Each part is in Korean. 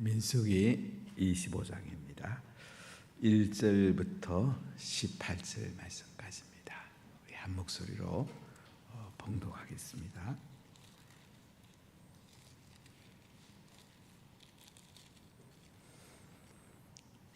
민수기 25장입니다. 1절부터 18절 말씀까지입니다. 우리 한 목소리로 봉독하겠습니다.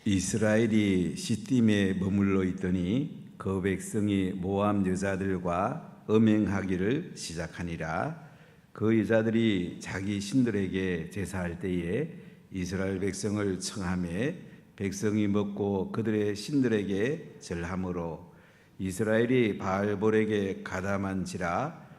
이스라엘이 시딤에 머물러 있더니 그 백성이 모압 여자들과 음행하기를 시작하니라. 그 여자들이 자기 신들에게 제사할 때에 이스라엘 백성을 청하매 백성이 먹고 그들의 신들에게 절함으로 이스라엘이 바알볼에게 가담한지라.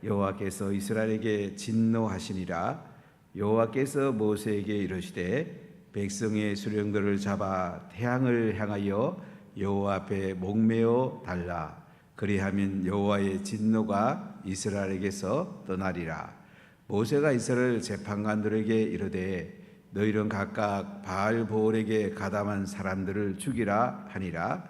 여호와께서 이스라엘에게 진노하시니라. 여호와께서 모세에게 이르시되 백성의 수령들을 잡아 태양을 향하여 여호와 앞에 목매어 달라. 그리하면 여호와의 진노가 이스라엘에게서 떠나리라. 모세가 이스라엘 재판관들에게 이르되 너희는 각각 바알보올에게 가담한 사람들을 죽이라 하니라.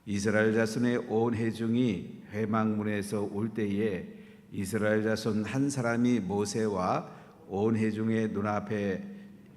이스라엘 자손의 온 회중이 회막문에서 올 때에 이스라엘 자손 한 사람이 모세와 온 회중의 눈앞에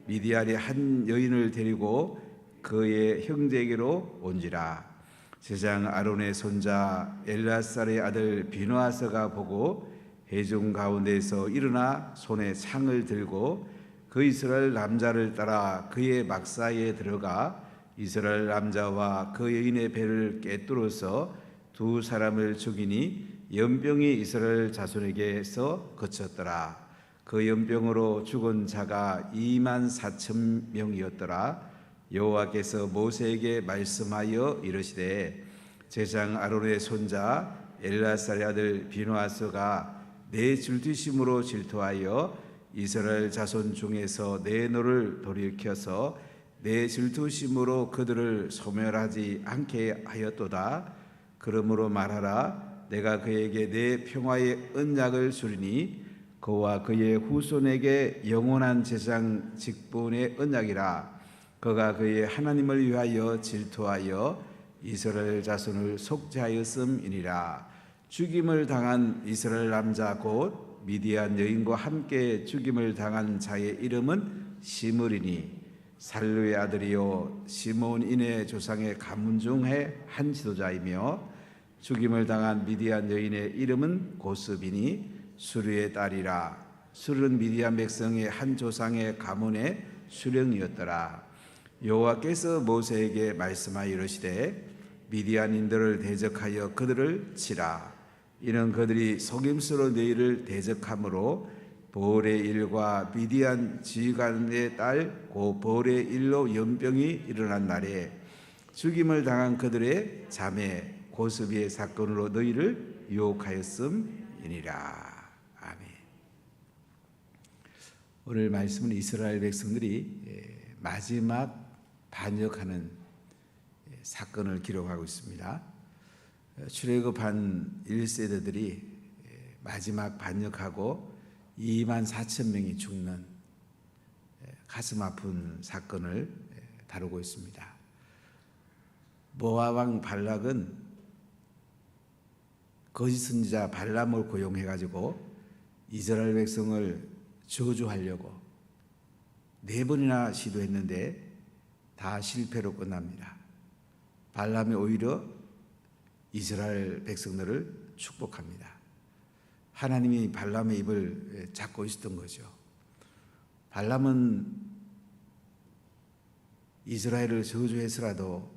미디안의 한 여인을 데리고 그의 형제에게로 온지라. 제장 아론의 손자 엘라살의 아들 비누아스가 보고 회중 가운데에서 일어나 손에 창을 들고 그 이스라엘 남자를 따라 그의 막사에 들어가 이스라엘 남자와 그 여인의 배를 꿰뚫어서 두 사람을 죽이니 연병이 이스라엘 자손에게서 그쳤더라. 그 연병으로 죽은 자가 24,000명이었더라. 여호와께서 모세에게 말씀하여 이르시되 제장 아론의 손자 엘라살의 아들 비누아스가 내 질투심으로 질투하여 이스라엘 자손 중에서 내 노를 돌이켜서 내 질투심으로 그들을 소멸하지 않게 하였도다. 그러므로 말하라. 내가 그에게 내 평화의 언약을 주리니 그와 그의 후손에게 영원한 제장 직분의 언약이라. 그가 그의 하나님을 위하여 질투하여 이스라엘 자손을 속죄하였음이니라. 죽임을 당한 이스라엘 남자 곧 미디안 여인과 함께 죽임을 당한 자의 이름은 시므리니 살루의 아들이요 시몬인의 조상의 가문 중에 한 지도자이며 죽임을 당한 미디안 여인의 이름은 고스비니 수르의 딸이라. 수르는 미디안 백성의 한 조상의 가문의 수령이었더라. 여호와께서 모세에게 말씀하여 이르시되 미디안인들을 대적하여 그들을 치라. 이는 그들이 속임수로 너희를 대적함으로 보올의 일과 미디안 지휘관의 딸 고 보올의 일로 연병이 일어난 날에 죽임을 당한 그들의 자매 고스비의 사건으로 너희를 유혹하였음이니라. 아멘. 오늘 말씀은 이스라엘 백성들이 마지막 반역하는 사건을 기록하고 있습니다. 출애굽한 1세대들이 마지막 반역하고 24,000명이 죽는 가슴 아픈 사건을 다루고 있습니다. 모압 왕 발락은 거짓 선지자 발람을 고용해가지고 이스라엘 백성을 저주하려고 4번이나 시도했는데 다 실패로 끝납니다. 발람이 오히려 이스라엘 백성들을 축복합니다. 하나님이 발람의 입을 잡고 있었던 거죠. 발람은 이스라엘을 저주해서라도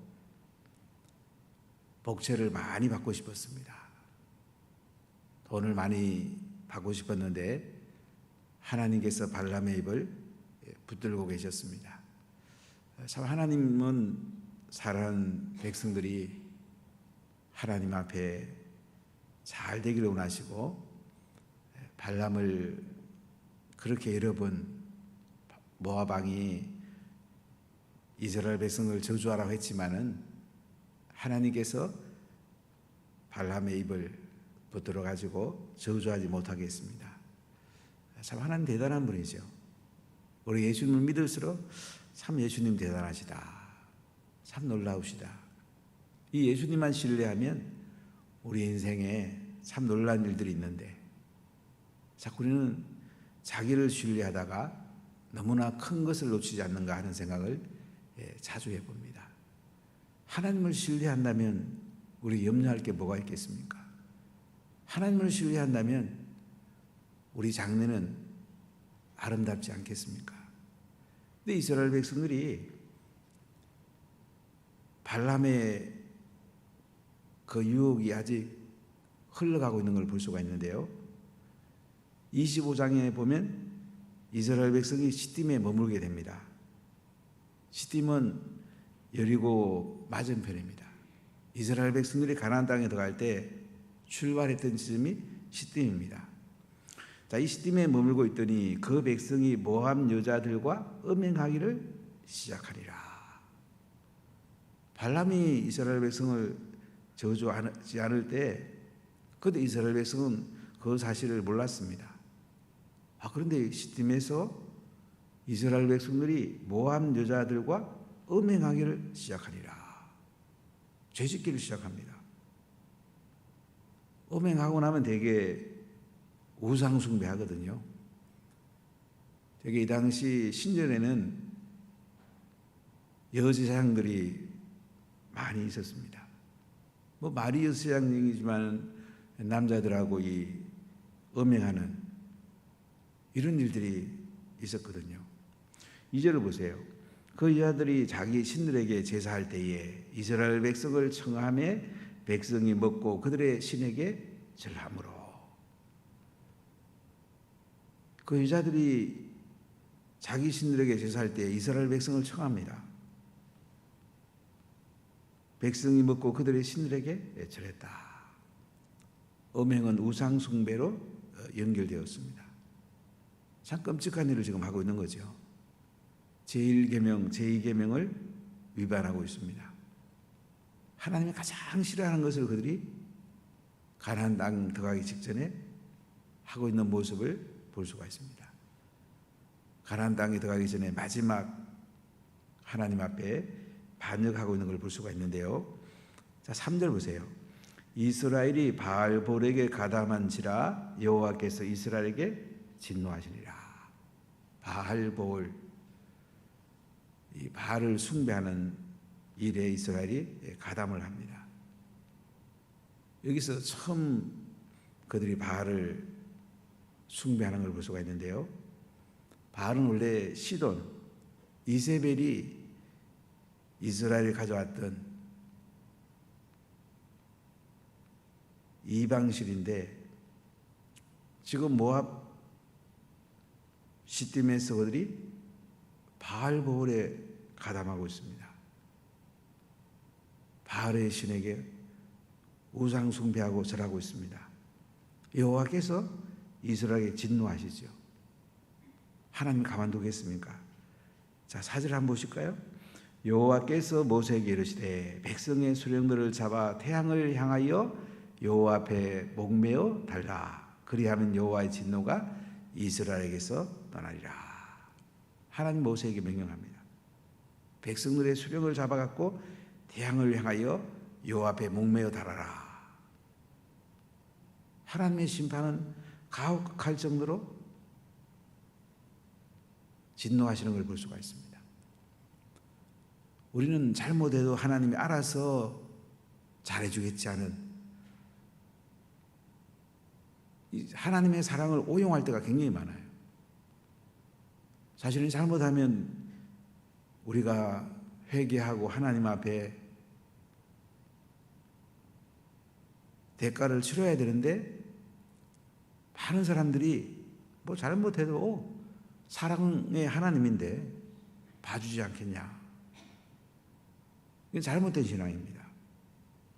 복채를 많이 받고 싶었습니다. 돈을 많이 받고 싶었는데 하나님께서 발람의 입을 붙들고 계셨습니다. 참 하나님은 사랑하는 백성들이 하나님 앞에 잘 되기를 원하시고 발람을 그렇게 여러 번 모압 왕이 이스라엘 백성을 저주하라고 했지만은 하나님께서 발람의 입을 붙들어 가지고 저주하지 못하게 했습니다. 참 하나님 대단한 분이죠. 우리 예수님을 믿을수록 참 예수님 대단하시다. 참 놀라우시다. 이 예수님만 신뢰하면 우리 인생에 참 놀라운 일들이 있는데 자꾸 우리는 자기를 신뢰하다가 너무나 큰 것을 놓치지 않는가 하는 생각을 자주 해봅니다. 하나님을 신뢰한다면 우리 염려할 게 뭐가 있겠습니까? 하나님을 신뢰한다면 우리 장래는 아름답지 않겠습니까? 근데 이스라엘 백성들이 발람의 그 유혹이 아직 흘러가고 있는 걸 볼 수가 있는데요. 25장에 보면 이스라엘 백성이 시딤에 머물게 됩니다. 시딤은 여리고 맞은편입니다. 이스라엘 백성들이 가나안 땅에 들어갈 때 출발했던 지점이 시딤입니다. 자, 이 시딤에 머물고 있더니 그 백성이 모압 여자들과 음행하기를 시작하리라. 발람이 이스라엘 백성을 저주하지 않을 때 그때 이스라엘 백성은 그 사실을 몰랐습니다. 그런데 시딤에서 이스라엘 백성들이 모압 여자들과 음행하기를 시작하리라. 죄짓기를 시작합니다. 음행하고 나면 되게 우상 숭배하거든요. 되게 이 당시 신전에는 여제사장들이 많이 있었습니다. 뭐 말이 여제사장이지만 남자들하고 이 음행하는 이런 일들이 있었거든요. 2절을 보세요. 그 여자들이 자기 신들에게 제사할 때에 이스라엘 백성을 청함에 백성이 먹고 그들의 신에게 절함으로. 그 여자들이 자기 신들에게 제사할 때 이스라엘 백성을 청합니다. 백성이 먹고 그들의 신들에게 절했다. 음행은 우상 숭배로 연결되었습니다. 참 끔찍한 일을 지금 하고 있는 거죠. 제1계명, 제2계명을 위반하고 있습니다. 하나님이 가장 싫어하는 것을 그들이 가나안 땅 들어가기 직전에 하고 있는 모습을 볼 수가 있습니다. 가나안 땅에 들어가기 전에 마지막 하나님 앞에 반역하고 있는 걸 볼 수가 있는데요. 자, 3절 보세요. 이스라엘이 바알볼에게 가담한지라 여호와께서 이스라엘에게 진노하시니라. 바알볼, 이 바알을 숭배하는 일에 이스라엘이 가담을 합니다. 여기서 처음 그들이 바알을 숭배하는 걸 볼 수가 있는데요. 바알은 원래 시돈, 이세벨이 이스라엘에 가져왔던 이방신인데 지금 모압 시딤에서 그들이 바알볼에 가담하고 있습니다. 바알의 신에게 우상 숭배하고 절하고 있습니다. 여호와께서 이스라엘에게 진노하시죠. 하나님 가만두겠습니까? 자, 4절 한번 보실까요? 여호와께서 모세에게 이르시되 백성의 수령들을 잡아 태양을 향하여 여호와 앞에 목매어 달라. 그리하면 여호와의 진노가 이스라엘에게서 떠나리라. 하나님 모세에게 명령합니다. 백성들의 수령을 잡아갖고 태양을 향하여 여호와 앞에 목매어 달아라. 하나님의 심판은 가혹할 정도로 진노하시는 걸 볼 수가 있습니다. 우리는 잘못해도 하나님이 알아서 잘해주겠지 하는 하나님의 사랑을 오용할 때가 굉장히 많아요. 사실은 잘못하면 우리가 회개하고 하나님 앞에 대가를 치러야 되는데 많은 사람들이 뭐 잘못해도 사랑의 하나님인데 봐주지 않겠냐. 이건 잘못된 신앙입니다.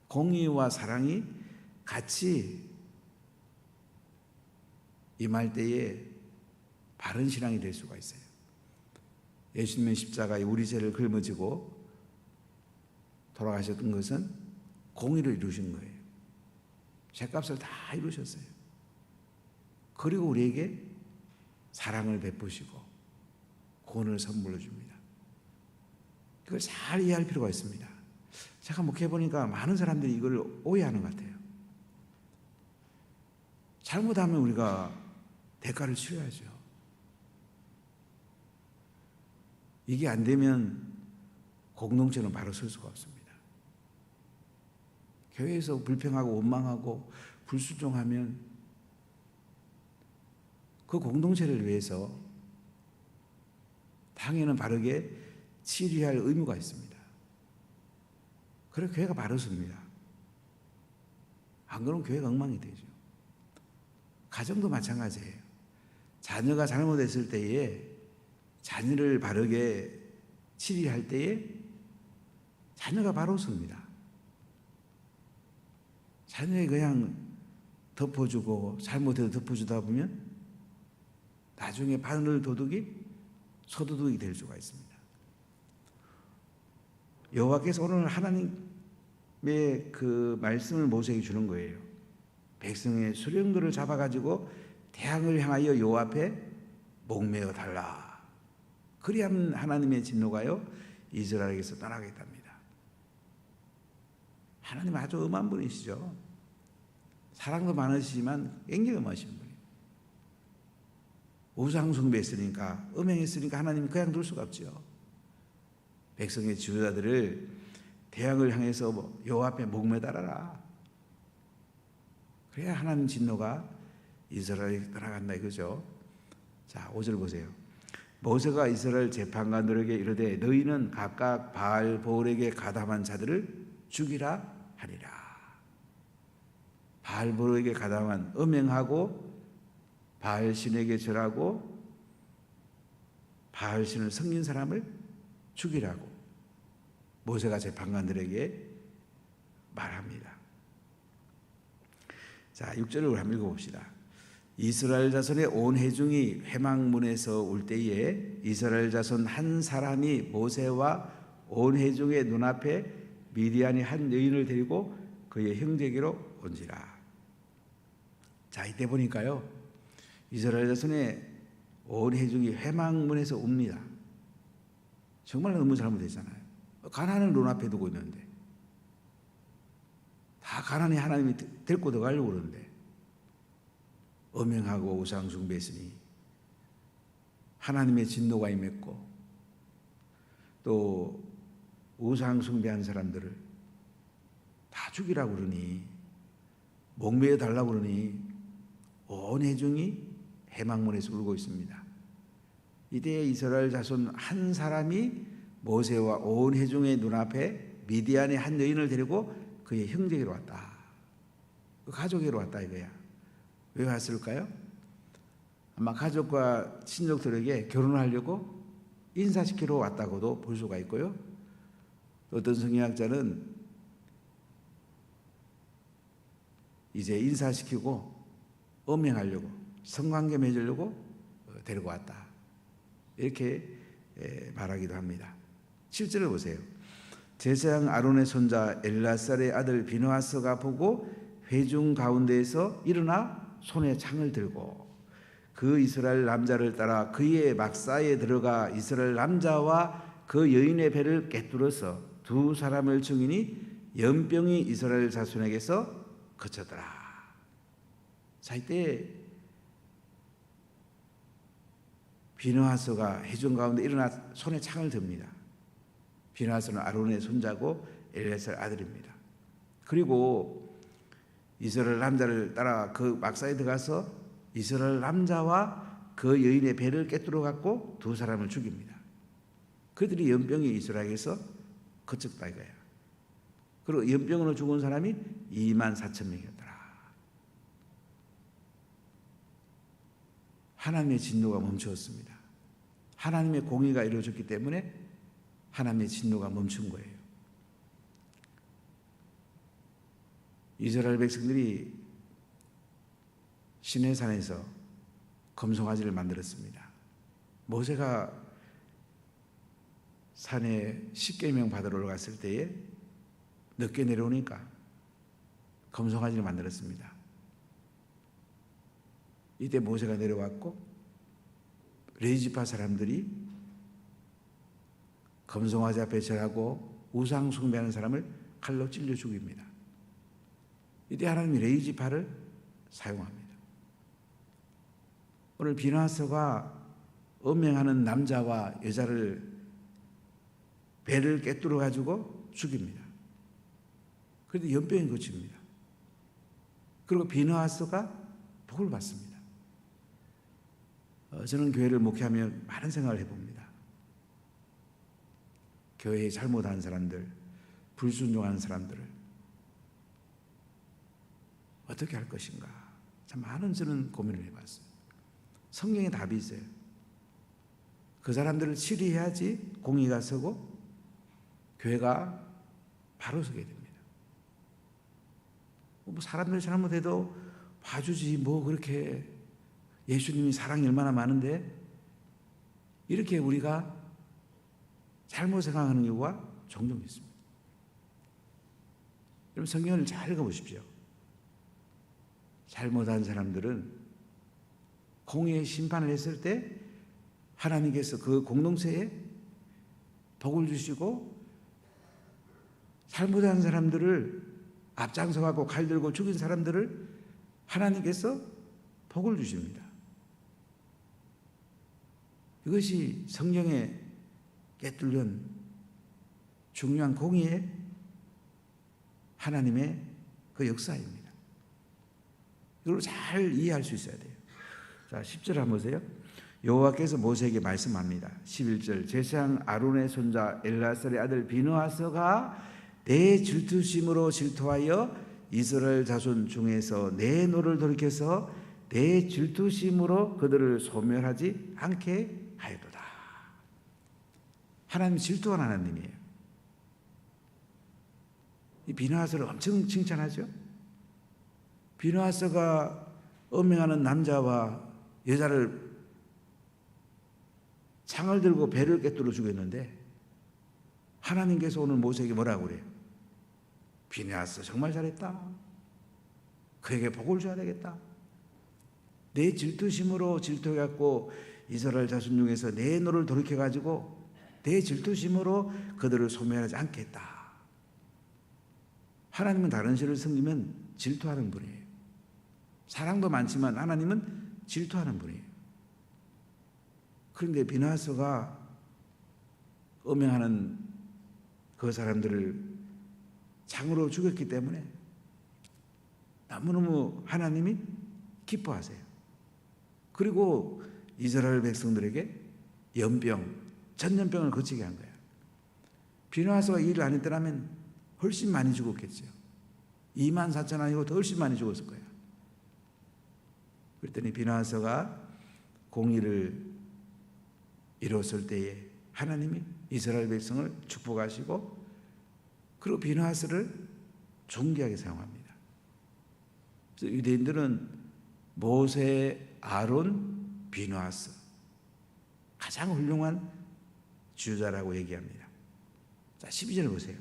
공의와 사랑이 같이 임할 때에 바른 신앙이 될 수가 있어요. 예수님의 십자가에 우리 죄를 짊어지고 돌아가셨던 것은 공의를 이루신 거예요. 죄값을 다 이루셨어요. 그리고 우리에게 사랑을 베푸시고 구원을 선물로 줍니다. 이걸 잘 이해할 필요가 있습니다. 제가 목회해보니까 많은 사람들이 이걸 오해하는 것 같아요. 잘못하면 우리가 대가를 치러야죠. 이게 안 되면 공동체는 바로 설 수가 없습니다. 교회에서 불평하고 원망하고 불순종하면 그 공동체를 위해서 당연히 바르게 치료할 의무가 있습니다. 그래서 교회가 바로 섭니다. 안 그러면 교회가 엉망이 되죠. 가정도 마찬가지예요. 자녀가 잘못했을 때에 자녀를 바르게 치료할 때에 자녀가 바로 섭니다. 자녀에 그냥 덮어주고 잘못해도 덮어주다 보면 나중에 바늘 도둑이 소도둑이 될 수가 있습니다. 여호와께서 오늘 하나님의 그 말씀을 모세에게 주는 거예요. 백성의 수령들을 잡아가지고 대항을 향하여 여호와 앞에 목매어 달라. 그리하면 하나님의 진노가요 이스라엘에게서 떠나겠답니다. 하나님 아주 엄한 분이시죠. 사랑도 많으시지만 굉장히 엄하신 분이에요. 우상 숭배했으니까, 음행했으니까 하나님이 그냥 둘 수가 없죠. 백성의 지도자들을 대항을 향해서 여호와 앞에 목매달아라. 그래야 하나님 진노가 이스라엘에 떠나간다 이거죠. 자, 5절 보세요. 모세가 이스라엘 재판관들에게 이르되 너희는 각각 바알 보울에게 가담한 자들을 죽이라 하니라. 바알 보울에게 가담한 음행하고 바알 신에게 절하고 바알 신을 섬긴 사람을 죽이라고 모세가 재판관들에게 말합니다. 자, 6절을 한번 읽어봅시다. 이스라엘 자손의 온 회중이 회막문에서 올 때에 이스라엘 자손 한 사람이 모세와 온 회중의 눈앞에 미디안이 한 여인을 데리고 그의 형제에게로 온지라. 자, 이때 보니까요 이스라엘 자손의 온 회중이 회막문에서 옵니다. 정말 너무 잘못했잖아요. 가나안을 눈앞에 두고 있는데 다 가나안에 하나님이 데리고 들어가려고 그러는데 음행하고 우상 숭배했으니 하나님의 진노가 임했고 또 우상 숭배한 사람들을 다 죽이라고 그러니 목매어 달라고 그러니 온 회중이 회막문에서 울고 있습니다. 이때 이스라엘 자손 한 사람이 모세와 온 회중의 눈앞에 미디안의 한 여인을 데리고 그의 형제에게로 왔다. 그 가족에게로 왔다 이거야. 왜 왔을까요? 아마 가족과 친족들에게 결혼하려고 인사시키러 왔다고도 볼 수가 있고요. 어떤 성경학자는 이제 인사시키고 음행하려고 성관계 맺으려고 데리고 왔다. 이렇게 말하기도 합니다. 7절을 보세요. 제사장 아론의 손자 엘라살의 아들 비느하스가 보고 회중 가운데에서 일어나 손에 창을 들고 그 이스라엘 남자를 따라 그의 막사에 들어가 이스라엘 남자와 그 여인의 배를 꿰뚫어서 두 사람을 죽이니 연병이 이스라엘 자손에게서 그쳤더라. 자, 이때 비느하스가 회중 가운데 일어나 손에 창을 듭니다. 비느하스는 아론의 손자고 엘레살 아들입니다. 그리고 이스라엘 남자를 따라 그 막사에 들어가서 이스라엘 남자와 그 여인의 배를 꿰뚫어 갖고 두 사람을 죽입니다. 그들이 연병이 이스라엘에서 그쳤다 이거야. 그리고 연병으로 죽은 사람이 24,000명이었더라. 하나님의 진노가 멈추었습니다. 하나님의 공의가 이루어졌기 때문에 하나님의 진노가 멈춘 거예요. 이스라엘 백성들이 시내산에서 검송아지를 만들었습니다. 모세가 산에 십계명 받으러 올라갔을 때에 늦게 내려오니까 검송아지를 만들었습니다. 이때 모세가 내려왔고 레위지파 사람들이 검송아지 앞에 절하고 우상 숭배하는 사람을 칼로 찔러 죽입니다. 이때 하나님이 레위지파를 사용합니다. 오늘 비느하스가 음행하는 남자와 여자를 배를 꿰뚫어 가지고 죽입니다. 그런데 연병이 고칩니다. 그리고 비느하스가 복을 받습니다. 저는 교회를 목회하며 많은 생각을 해봅니다. 교회에 잘못한 사람들, 불순종하는 사람들을 어떻게 할 것인가, 참 많은 저는 고민을 해봤어요. 성경에 답이 있어요. 그 사람들을 치리해야지 공의가 서고 교회가 바로 서게 됩니다. 뭐 사람들이 잘못해도 봐주지, 뭐 그렇게 예수님이 사랑이 얼마나 많은데 이렇게 우리가 잘못 생각하는 경우가 종종 있습니다. 여러분 성경을 잘 읽어보십시오. 잘못한 사람들은 공의의 심판을 했을 때 하나님께서 그 공동체에 복을 주시고, 잘못한 사람들을 앞장서가고 칼 들고 죽인 사람들을 하나님께서 복을 주십니다. 이것이 성경에 꿰뚫린 중요한 공의의 하나님의 그 역사입니다. 이걸 잘 이해할 수 있어야 돼요. 자, 10절 한번 보세요. 여호와께서 모세에게 말씀합니다. 11절, 제사장 아론의 손자 엘라살의 아들 비느하스가 내 질투심으로 질투하여 이스라엘 자손 중에서 내 노를 돌이켜서 내 질투심으로 그들을 소멸하지 않게 하였도다. 하나님 질투한 하나님이에요. 이 비느하스를 엄청 칭찬하죠. 비느하스가 음행하는 남자와 여자를 창을 들고 배를 꿰뚫어 죽였는데 하나님께서 오늘 모세에게 뭐라고 그래요? 비느하스 정말 잘했다. 그에게 복을 줘야 되겠다. 내 질투심으로 질투해갖고 이스라엘 자손 중에서 내 노를 돌이켜가지고 내 질투심으로 그들을 소멸하지 않겠다. 하나님은 다른 신을 섬기면 질투하는 분이에요. 사랑도 많지만 하나님은 질투하는 분이에요. 그런데 비느하스가 음행하는 그 사람들을 창으로 죽였기 때문에 너무너무 하나님이 기뻐하세요. 그리고 이스라엘 백성들에게 연병, 전염병을 거치게 한 거예요. 비느하스가 이 일을 안 했더라면 훨씬 많이 죽었겠죠. 24,000 아니고 더 훨씬 많이 죽었을 거예요. 그랬더니 비느하스가 공의를 이뤘을 때에 하나님이 이스라엘 백성을 축복하시고, 그리고 비느하스를 존귀하게 사용합니다. 그래서 유대인들은 모세, 아론, 비느하스 가장 훌륭한 지도자라고 얘기합니다. 자, 12절 보세요.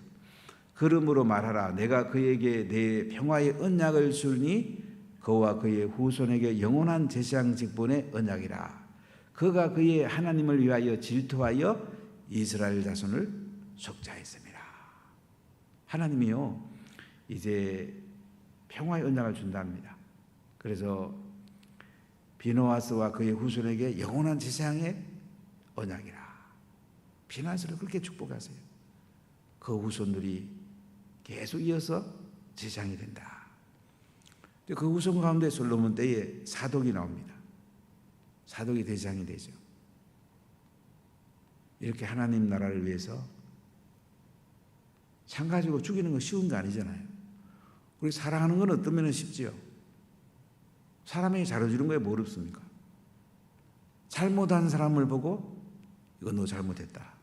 그러므로 말하라. 내가 그에게 내 평화의 언약을 주니 그와 그의 후손에게 영원한 제사장 직분의 언약이라. 그가 그의 하나님을 위하여 질투하여 이스라엘 자손을 속죄하였습니다. 하나님이요 이제 평화의 언약을 준답니다. 그래서 비느하스와 그의 후손에게 영원한 제사장의 언약이라. 비느하스를 그렇게 축복하세요. 그 후손들이 계속 이어서 제사장이 된다. 그 후손 가운데 솔로몬 때에 사독이 나옵니다. 사독이 대제사장이 되죠. 이렇게 하나님 나라를 위해서 창 가지고 죽이는 거 쉬운 거 아니잖아요. 우리 사랑하는 건 어떤 면은 쉽지요. 사람에게 잘해주는 거에 뭐 어렵습니까? 잘못한 사람을 보고 이거 너 잘못했다.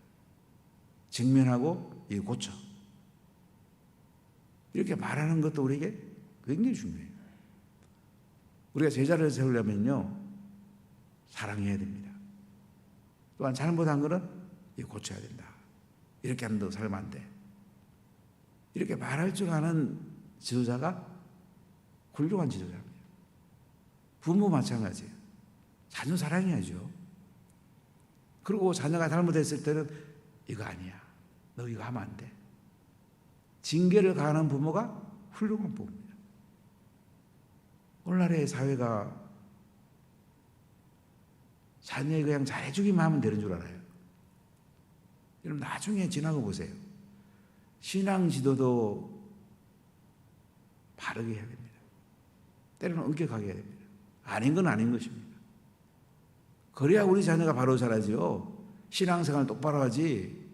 직면하고 이거 고쳐. 이렇게 말하는 것도 우리에게 굉장히 중요해요. 우리가 제자를 세우려면요 사랑해야 됩니다. 또한 잘못한 거는 이거 고쳐야 된다. 이렇게 하면 너 살면 안 돼. 이렇게 말할 줄 아는 지도자가 훌륭한 지도자입니다. 부모 마찬가지예요. 자녀 사랑해야죠. 그리고 자녀가 잘못했을 때는 이거 아니야. 너 이거 하면 안 돼. 징계를 가하는 부모가 훌륭한 부모입니다. 오늘날의 사회가 자녀에 그냥 잘해주기만 하면 되는 줄 알아요. 여러분 나중에 지나고 보세요. 신앙 지도도 바르게 해야 됩니다. 때로는 엄격하게 해야 됩니다. 아닌 건 아닌 것입니다. 그래야 우리 자녀가 바로 자라죠. 신앙생활 똑바로 하지.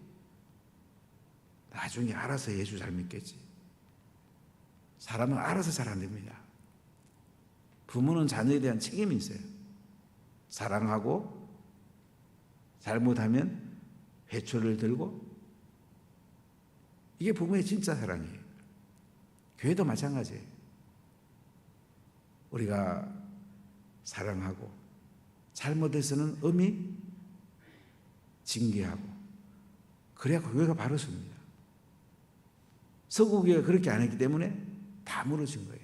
나중에 알아서 예수 잘 믿겠지. 사람은 알아서 잘 안 됩니다. 부모는 자녀에 대한 책임이 있어요. 사랑하고 잘못하면 회초리를 들고, 이게 부모의 진짜 사랑이에요. 교회도 마찬가지예요. 우리가 사랑하고 잘못해서는 엄히 징계하고, 그래야 교회가 바로 섭니다. 서구교회가 그렇게 안 했기 때문에 다 무너진 거예요.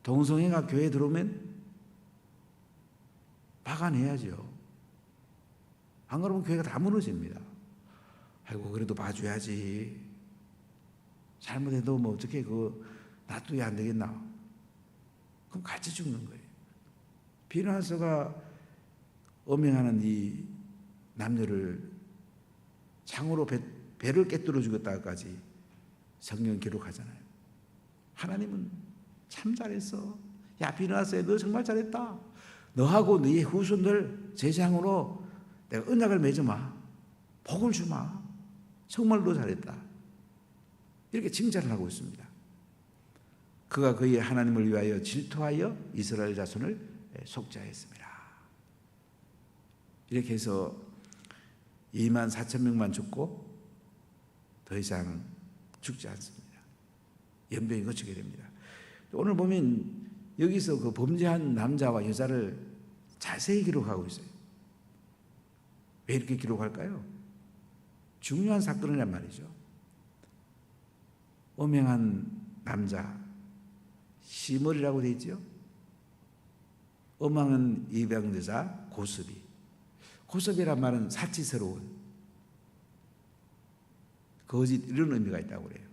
동성애가 교회에 들어오면 막아내야죠. 안 그러면 교회가 다 무너집니다. 아이고 그래도 봐줘야지. 잘못해도 뭐 어떻게 놔두야 안 되겠나. 그럼 같이 죽는 거예요. 비나서가 엄행하는 이 남녀를 창으로 배를 꿰뚫어 죽였다까지 성경 기록하잖아요. 하나님은 참 잘했어. 야 비나서야 너 정말 잘했다. 너하고 너의 후손들 제장으로 내가 언약을 맺어마. 복을 주마. 정말 너 잘했다. 이렇게 칭찬을 하고 있습니다. 그가 그의 하나님을 위하여 질투하여 이스라엘 자손을 속죄하였습니다. 이렇게 해서 24,000명만 죽고 더 이상 죽지 않습니다. 연병이 거치게 됩니다. 오늘 보면 여기서 그 범죄한 남자와 여자를 자세히 기록하고 있어요. 왜 이렇게 기록할까요? 중요한 사건이란 말이죠. 엄행한 남자 시므리라고 되어 있죠. 엄행한 입양 여자 고스비. 고스비란 말은 사치스러운, 거짓, 이런 의미가 있다고 그래요.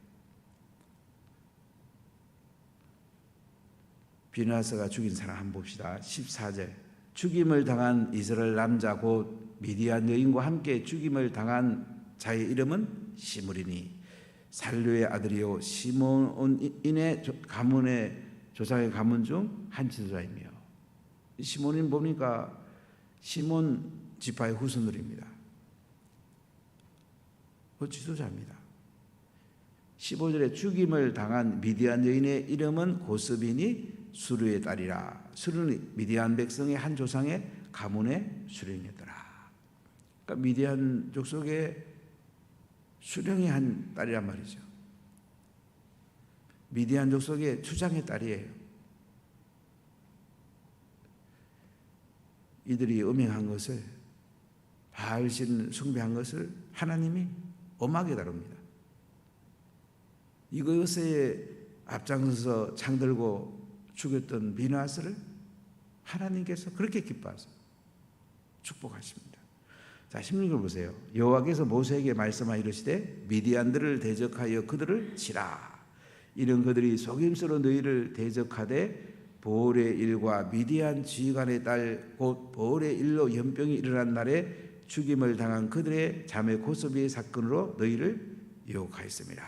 비나스가 죽인 사람 한번 봅시다. 14절. 죽임을 당한 이스라엘 남자 곧 미디안 여인과 함께 죽임을 당한 자의 이름은 시므리니 살류의 아들이요 시몬인의 가문의 조상의 가문 중 한 지도자이며, 시몬인 보니까 시몬 지파의 후손들입니다. 그 지도자입니다. 15절에 죽임을 당한 미디안 여인의 이름은 고스비니 수르의 딸이라. 수르는 미디안 백성의 한 조상의 가문의 수령이었더라. 그러니까 미디안 족속의 수령의 한 딸이란 말이죠. 미디안 족속의 추장의 딸이에요. 이들이 음행한 것을, 바알신 숭배한 것을 하나님이 엄하게 다룹니다. 이것에 앞장서서 창들고 죽였던 비나스를 하나님께서 그렇게 기뻐하셔서 축복하십니다. 자, 16절 보세요. 여호와께서 모세에게 말씀하여 이르시되 미디안들을 대적하여 그들을 치라. 이런 그들이 속임수로 너희를 대적하되 보올의 일과 미디안 지휘관의 딸 곧 보올의 일로 연병이 일어난 날에 죽임을 당한 그들의 자매 고스비의 사건으로 너희를 유혹하였습니다.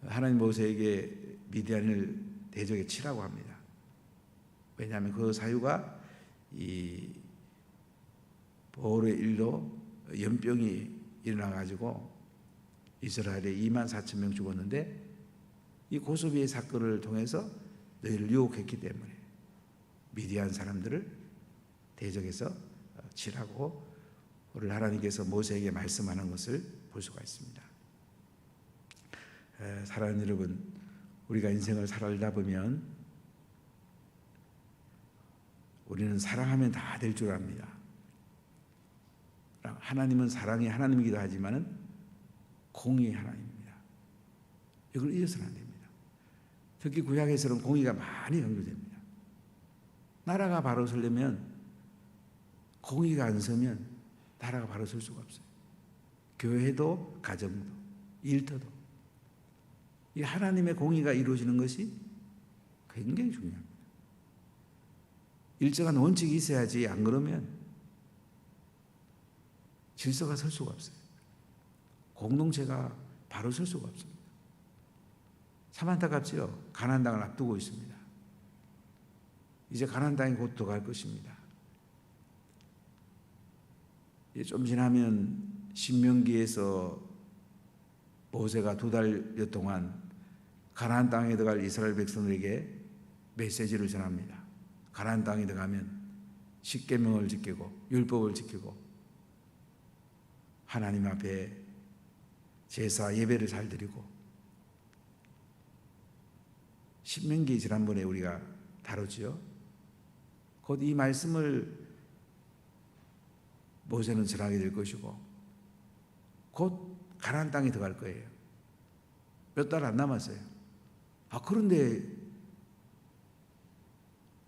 하나님 모세에게 미디안을 대적에 치라고 합니다. 왜냐하면 그 사유가 이 보올의 일로 연병이 일어나가지고 이스라엘에 24,000명 죽었는데, 이 고스비의 사건을 통해서 너희를 유혹했기 때문에 미디안 사람들을 대적해서 치라고 오늘 하나님께서 모세에게 말씀하는 것을 볼 수가 있습니다. 사랑하는 여러분, 우리가 인생을 살다 보면 우리는 사랑하면 다 될 줄 압니다. 하나님은 사랑의 하나님이기도 하지만은 공의의 하나님입니다. 이걸 잊어서는 안 됩니다. 특히 구약에서는 공의가 많이 강조됩니다. 나라가 바로 서려면 공의가 안 서면 나라가 바로 설 수가 없어요. 교회도 가정도 일터도 이 하나님의 공의가 이루어지는 것이 굉장히 중요합니다. 일정한 원칙이 있어야지, 안 그러면 질서가 설 수가 없어요. 공동체가 바로 설 수가 없습니다. 참 안타깝지요. 가나안 땅을 앞두고 있습니다. 이제 가나안 땅에 곧 들어갈 것입니다. 이제 좀 지나면 신명기에서 모세가 2달여 동안 가나안 땅에 들어갈 이스라엘 백성들에게 메시지를 전합니다. 가나안 땅에 들어가면 십계명을 지키고 율법을 지키고 하나님 앞에 제사 예배를 잘 드리고, 신명기 지난번에 우리가 다뤘지요. 곧 이 말씀을 모세는 전하게 될 것이고 곧 가나안 땅에 들어갈 거예요. 몇 달 안 남았어요. 그런데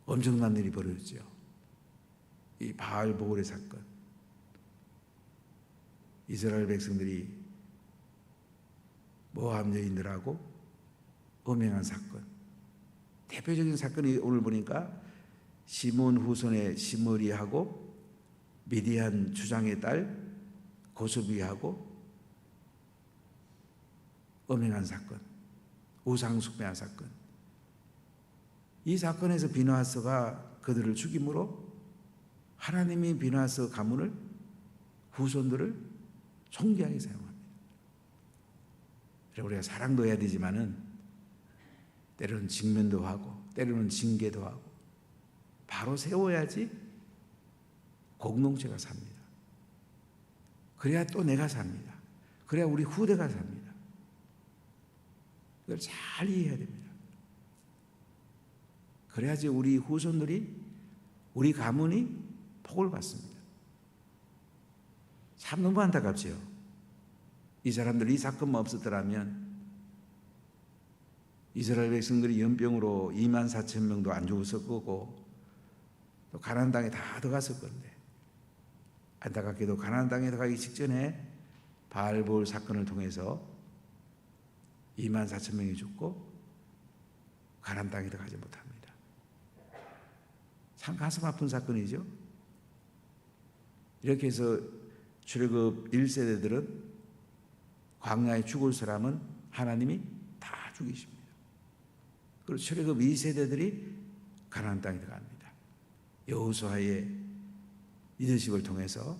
엄청난 일이 벌어졌죠. 이 바알보울의 사건. 이스라엘 백성들이 모압 여인들하고 음행한 사건. 대표적인 사건이 오늘 보니까 시몬 후손의 시므리하고 미디안 주장의 딸 고수비하고 음행한 사건, 우상 숭배한 사건. 이 사건에서 비느하스가 그들을 죽임으로 하나님이 비느하스 가문을, 후손들을 총기하게 사용합니다. 우리가 사랑도 해야 되지만은 때로는 직면도 하고 때로는 징계도 하고 바로 세워야지 공동체가 삽니다. 그래야 또 내가 삽니다. 그래야 우리 후대가 삽니다. 이걸 잘 이해해야 됩니다. 그래야지 우리 후손들이, 우리 가문이 복을 받습니다. 참 너무 안타깝지요. 이 사람들 이 사건만 없었더라면 이스라엘 백성들이 연병으로 24,000명도 안 죽었을 거고 또 가나안 땅에 다 들어갔을 건데, 안타깝게도 가나안 땅에 들어가기 직전에 바알볼 사건을 통해서 24,000명이 죽고 가나안 땅에 들어가지 못합니다. 참 가슴 아픈 사건이죠. 이렇게 해서 출애굽 1세대들은 광야에 죽을 사람은 하나님이 다 죽이십니다. 그리고 출애굽 2세대들이 가나안 땅에 들어갑니다. 여호수아의 리더십을 통해서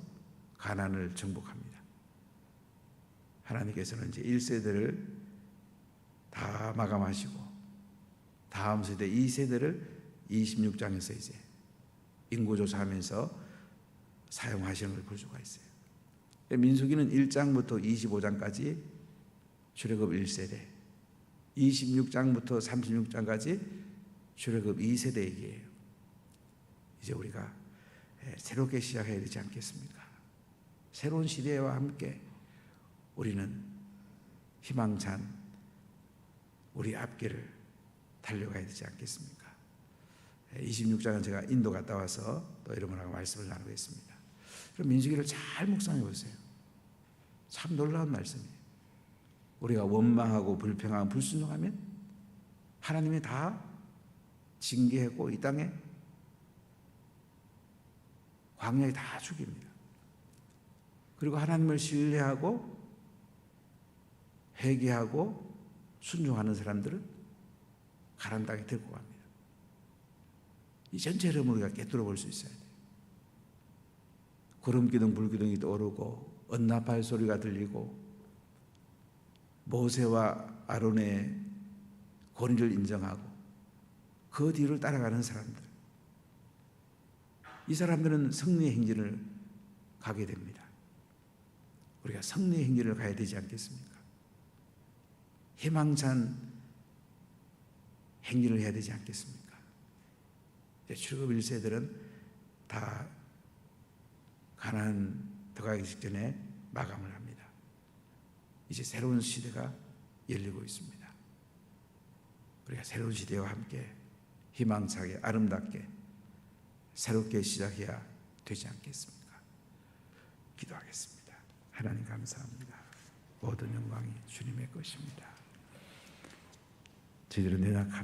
가나안을 정복합니다. 하나님께서는 이제 1세대를 다 마감하시고 다음 세대 2세대를 26장에서 이제 인구조사하면서 사용하시는 걸 볼 수가 있어요. 민수기는 1장부터 25장까지 출애굽 1세대, 26장부터 36장까지 출애굽 2세대 얘기예요. 이제 우리가 새롭게 시작해야 되지 않겠습니까? 새로운 시대와 함께 우리는 희망찬 우리 앞길을 달려가야 되지 않겠습니까? 26장은 제가 인도 갔다 와서 또 여러분하고 말씀을 나누겠습니다. 그럼 민수기를 잘 묵상해 보세요. 참 놀라운 말씀이에요. 우리가 원망하고 불평하고 불순종하면 하나님이 다 징계하고 이 땅에 광야에 다 죽입니다. 그리고 하나님을 신뢰하고 회개하고 순종하는 사람들은 가나안 땅에 데리고 갑니다. 이 전체 흐름을 우리가 깨뜨려 볼 수 있어야 돼요. 구름기둥 불기둥이 떠오르고 언나팔 소리가 들리고 모세와 아론의 권위를 인정하고 그 뒤를 따라가는 사람들, 이 사람들은 승리의 행진을 가게 됩니다. 우리가 승리의 행진을 가야 되지 않겠습니까? 희망찬 행진을 해야 되지 않겠습니까? 출애굽 1세들은 다 가나안 들어가기 직전에 마감을 합니다. 이제 새로운 시대가 열리고 있습니다. 우리가 새로운 시대와 함께 희망차게 아름답게 새롭게 시작해야 되지 않겠습니까? 기도하겠습니다. 하나님 감사합니다. 모든 영광이 주님의 것입니다. 저희들은 연약합니다.